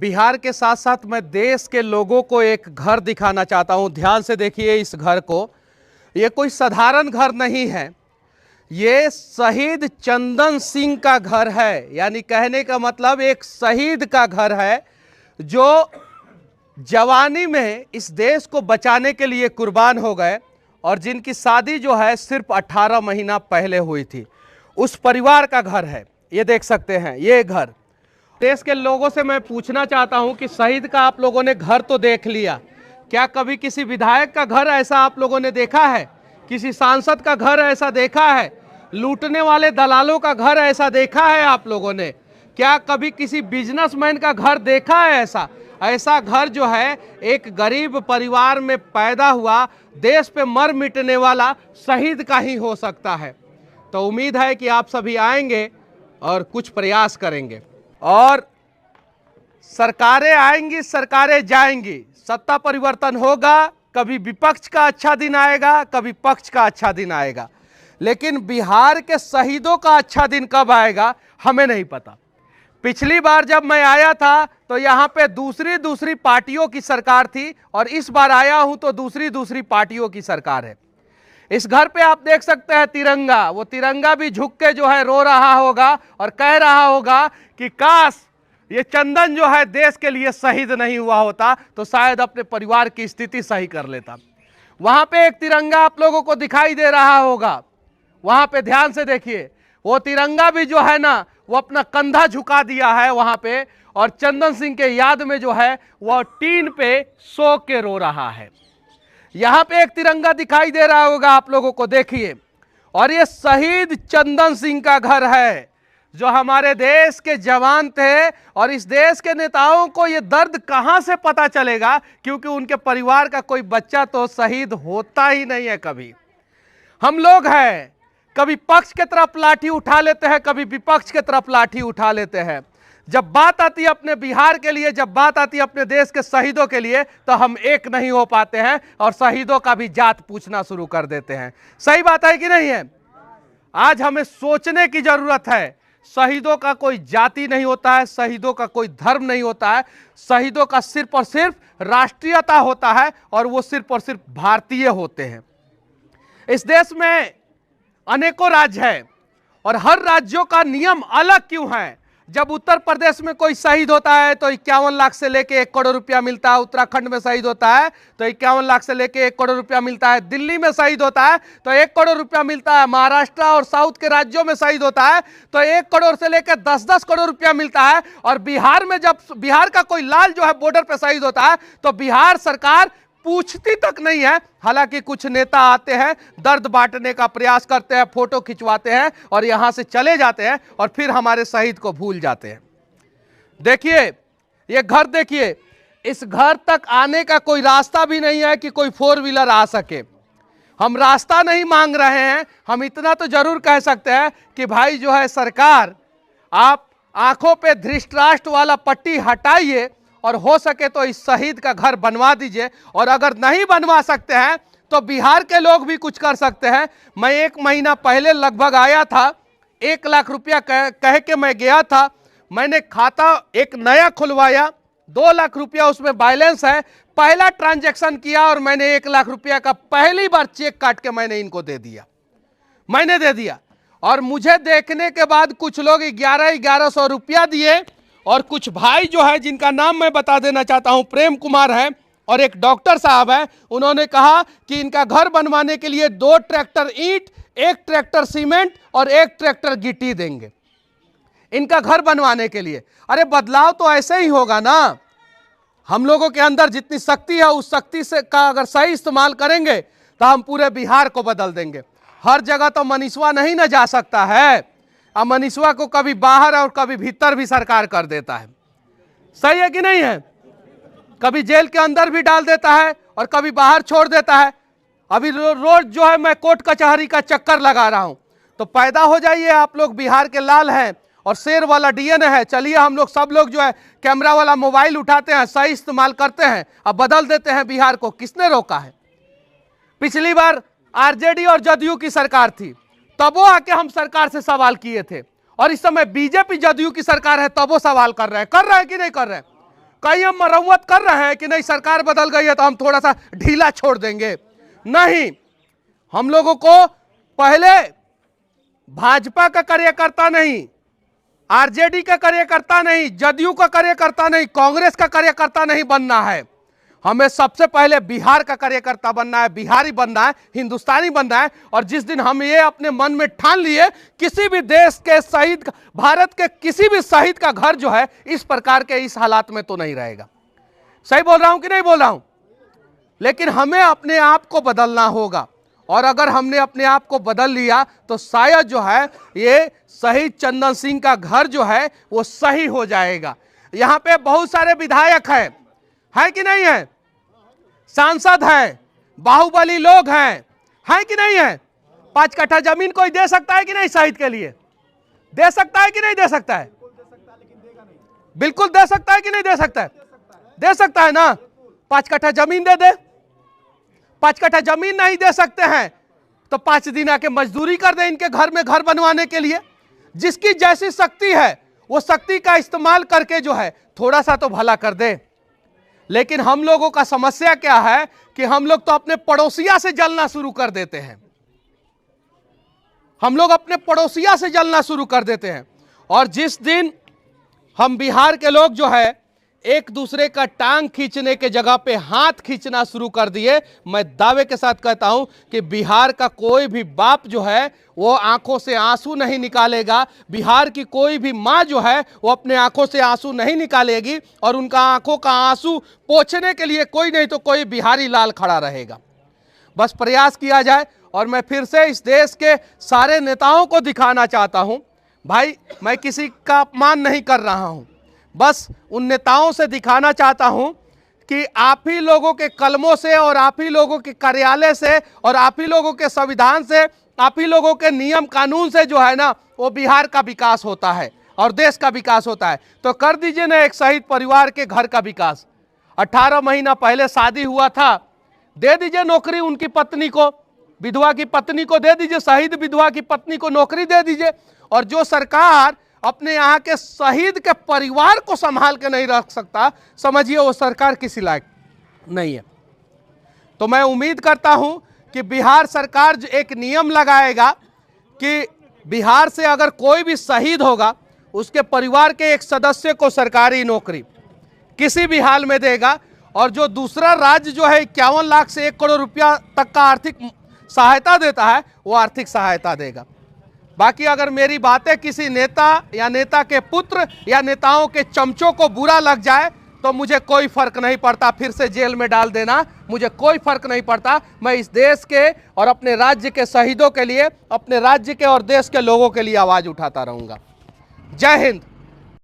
बिहार के साथ साथ मैं देश के लोगों को एक घर दिखाना चाहता हूं। ध्यान से देखिए इस घर को। ये कोई साधारण घर नहीं है, ये शहीद चंदन सिंह का घर है। यानी कहने का मतलब एक शहीद का घर है जो जवानी में इस देश को बचाने के लिए कुर्बान हो गए और जिनकी शादी जो है सिर्फ 18 महीना पहले हुई थी। उस परिवार का घर है, ये देख सकते हैं ये घर। देश के लोगों से मैं पूछना चाहता हूं कि शहीद का आप लोगों ने घर तो देख लिया, क्या कभी किसी विधायक का घर ऐसा आप लोगों ने देखा है? किसी सांसद का घर ऐसा देखा है? लूटने वाले दलालों का घर ऐसा देखा है आप लोगों ने? क्या कभी किसी बिजनेसमैन का घर देखा है? ऐसा घर जो है एक गरीब परिवार में पैदा हुआ देश पे मर मिटने वाला शहीद का ही हो सकता है। तो उम्मीद है कि आप सभी आएंगे और कुछ प्रयास करेंगे। और सरकारें आएंगी, सरकारें जाएंगी, सत्ता परिवर्तन होगा, कभी विपक्ष का अच्छा दिन आएगा, कभी पक्ष का अच्छा दिन आएगा, लेकिन बिहार के शहीदों का अच्छा दिन कब आएगा हमें नहीं पता। पिछली बार जब मैं आया था तो यहाँ पे दूसरी पार्टियों की सरकार थी और इस बार आया हूं तो दूसरी पार्टियों की सरकार है। इस घर पे आप देख सकते हैं तिरंगा, वो तिरंगा भी झुक के जो है रो रहा होगा और कह रहा होगा कि काश ये चंदन जो है देश के लिए शहीद नहीं हुआ होता तो शायद अपने परिवार की स्थिति सही कर लेता। वहां पे एक तिरंगा आप लोगों को दिखाई दे रहा होगा, वहां पे ध्यान से देखिए, वो तिरंगा भी जो है ना वो अपना कंधा झुका दिया है वहां पे और चंदन सिंह के याद में जो है वह टीन पे सो के रो रहा है। यहां पे एक तिरंगा दिखाई दे रहा होगा आप लोगों को, देखिए, और ये शहीद चंदन सिंह का घर है जो हमारे देश के जवान थे। और इस देश के नेताओं को ये दर्द कहां से पता चलेगा, क्योंकि उनके परिवार का कोई बच्चा तो शहीद होता ही नहीं है कभी। हम लोग हैं, कभी पक्ष के तरफ लाठी उठा लेते हैं, कभी विपक्ष के तरफ लाठी उठा लेते हैं। जब बात आती है अपने बिहार के लिए, जब बात आती है अपने देश के शहीदों के लिए, तो हम एक नहीं हो पाते हैं और शहीदों का भी जात पूछना शुरू कर देते हैं। सही बात है कि नहीं है? आज हमें सोचने की जरूरत है। शहीदों का कोई जाति नहीं होता है, शहीदों का कोई धर्म नहीं होता है, शहीदों का सिर्फ और सिर्फ राष्ट्रीयता होता है और वो सिर्फ और सिर्फ भारतीय होते हैं। इस देश में अनेकों राज्य हैं और हर राज्यों का नियम अलग क्यों है? जब उत्तर प्रदेश में कोई शहीद होता है तो 51 लाख से लेके 1 करोड़ रुपया मिलता है। उत्तराखंड में शहीद होता है तो 51 लाख से लेके 1 करोड़ रुपया मिलता है। दिल्ली में शहीद होता है तो 1 करोड़ रुपया मिलता है। महाराष्ट्र और साउथ के राज्यों में शहीद होता है तो 1 करोड़ से लेकर 10-10 करोड़ रुपया मिलता है। और बिहार में जब बिहार का कोई लाल जो है बॉर्डर पर शहीद होता है तो बिहार सरकार पूछती तक नहीं है। हालांकि कुछ नेता आते हैं, दर्द बांटने का प्रयास करते हैं, फोटो खिंचवाते हैं और यहां से चले जाते हैं और फिर हमारे शहीद को भूल जाते हैं। देखिए ये घर, देखिए, इस घर तक आने का कोई रास्ता भी नहीं है कि कोई 4 व्हीलर आ सके। हम रास्ता नहीं मांग रहे हैं, हम इतना तो जरूर कह सकते हैं कि भाई जो है सरकार, आप आंखों पे धृतराष्ट्र वाला पट्टी हटाइए और हो सके तो इस शहीद का घर बनवा दीजिए। और अगर नहीं बनवा सकते हैं तो बिहार के लोग भी कुछ कर सकते हैं। मैं 1 महीना पहले लगभग आया था, 1 लाख रुपया कह के मैं गया था। मैंने खाता एक नया खुलवाया, 2 लाख रुपया उसमें बैलेंस है। पहला ट्रांजैक्शन किया और मैंने 1 लाख रुपया का पहली बार चेक काट के मैंने इनको दे दिया, मैंने दे दिया। और मुझे देखने के बाद कुछ लोग 1100 रुपया दिए और कुछ भाई जो है, जिनका नाम मैं बता देना चाहता हूं, प्रेम कुमार है और एक डॉक्टर साहब है, उन्होंने कहा कि इनका घर बनवाने के लिए 2 ट्रैक्टर ईंट, 1 ट्रैक्टर सीमेंट और 1 ट्रैक्टर गिट्टी देंगे इनका घर बनवाने के लिए। अरे बदलाव तो ऐसे ही होगा ना। हम लोगों के अंदर जितनी शक्ति है उस शक्ति से का अगर सही इस्तेमाल करेंगे तो हम पूरे बिहार को बदल देंगे। हर जगह तो मनीषवा नहीं ना जा सकता है। अब मनीषवा को कभी बाहर और कभी भीतर भी सरकार कर देता है। सही है कि नहीं है? कभी जेल के अंदर भी डाल देता है और कभी बाहर छोड़ देता है। अभी रोज जो है मैं कोर्ट कचहरी का चक्कर लगा रहा हूं। तो पैदा हो जाइए, आप लोग बिहार के लाल हैं और शेर वाला डीएनए है। चलिए हम लोग सब लोग जो है कैमरा वाला मोबाइल उठाते हैं, सही इस्तेमाल करते हैं, अब बदल देते हैं बिहार को। किसने रोका है? पिछली बार आरजेडी और जदयू की सरकार थी, तब वो आके हम सरकार से सवाल किए थे। और इस समय बीजेपी जदयू की सरकार है तब वो सवाल कर रहे हैं कि नहीं कर रहे हैं? कहीं हम मरम्मत कर रहे हैं कि नहीं सरकार बदल गई है तो हम थोड़ा सा ढीला छोड़ देंगे? नहीं, हम लोगों को पहले भाजपा का कार्यकर्ता नहीं, आरजेडी का कार्यकर्ता नहीं, जदयू का कार्यकर्ता नहीं, कांग्रेस का कार्यकर्ता नहीं बनना है। हमें सबसे पहले बिहार का कार्यकर्ता बनना है, बिहारी बनना है, हिंदुस्तानी बनना है। और जिस दिन हम ये अपने मन में ठान लिए, किसी भी देश के शहीद, भारत के किसी भी शहीद का घर जो है इस प्रकार के इस हालात में तो नहीं रहेगा। सही बोल रहा हूं कि नहीं बोल रहा हूं? लेकिन हमें अपने आप को बदलना होगा, और अगर हमने अपने आप को बदल लिया तो शायद जो है ये शहीद चंदन सिंह का घर जो है वो सही हो जाएगा। यहां पे बहुत सारे विधायक हैं, है कि नहीं है? सांसद हैं, बाहुबली लोग हैं, है कि नहीं है? 5 कट्ठा जमीन कोई दे सकता है कि नहीं शहीद के लिए? दे सकता है कि नहीं दे सकता है? बिल्कुल दे सकता है कि नहीं दे सकता है? दे सकता है ना? 5 कट्ठा जमीन दे दे। 5 कट्ठा जमीन नहीं दे सकते हैं तो 5 दिन आके मजदूरी कर दे इनके घर में घर बनवाने के लिए। जिसकी जैसी शक्ति है वो शक्ति का इस्तेमाल करके जो है थोड़ा सा तो भला कर दे। लेकिन हम लोगों का समस्या क्या है कि हम लोग तो अपने पड़ोसिया से जलना शुरू कर देते हैं। हम लोग अपने पड़ोसिया से जलना शुरू कर देते हैं। और जिस दिन हम बिहार के लोग जो है एक दूसरे का टांग खींचने के जगह पे हाथ खींचना शुरू कर दिए, मैं दावे के साथ कहता हूं कि बिहार का कोई भी बाप जो है वो आंखों से आंसू नहीं निकालेगा। बिहार की कोई भी माँ जो है वो अपने आंखों से आंसू नहीं निकालेगी, और उनका आंखों का आंसू पोंछने के लिए कोई नहीं तो कोई बिहारी लाल खड़ा रहेगा। बस प्रयास किया जाए। और मैं फिर से इस देश के सारे नेताओं को दिखाना चाहता हूं, भाई मैं किसी का अपमान नहीं कर रहा हूं, बस उन नेताओं से दिखाना चाहता हूं कि आप ही लोगों के कलमों से और आप ही लोगों के कार्यालय से और आप ही लोगों के संविधान से, आप ही लोगों के नियम कानून से जो है ना वो बिहार का विकास होता है और देश का विकास होता है। तो कर दीजिए ना एक शहीद परिवार के घर का विकास। 18 महीना पहले शादी हुआ था, दे दीजिए नौकरी उनकी पत्नी को, विधवा की पत्नी को दे दीजिए, शहीद विधवा की पत्नी को नौकरी दे दीजिए। और जो सरकार अपने यहाँ के शहीद के परिवार को संभाल के नहीं रख सकता, समझिए वो सरकार किसी लायक नहीं है। तो मैं उम्मीद करता हूं कि बिहार सरकार जो एक नियम लगाएगा कि बिहार से अगर कोई भी शहीद होगा उसके परिवार के एक सदस्य को सरकारी नौकरी किसी भी हाल में देगा। और जो दूसरा राज्य जो है 51 लाख से 1 करोड़ रुपया तक का आर्थिक सहायता देता है वो आर्थिक सहायता देगा। बाकी अगर मेरी बातें किसी नेता या नेता के पुत्र या नेताओं के चमचों को बुरा लग जाए तो मुझे कोई फर्क नहीं पड़ता, फिर से जेल में डाल देना, मुझे कोई फर्क नहीं पड़ता। मैं इस देश के और अपने राज्य के शहीदों के लिए, अपने राज्य के और देश के लोगों के लिए आवाज उठाता रहूंगा। जय हिंद।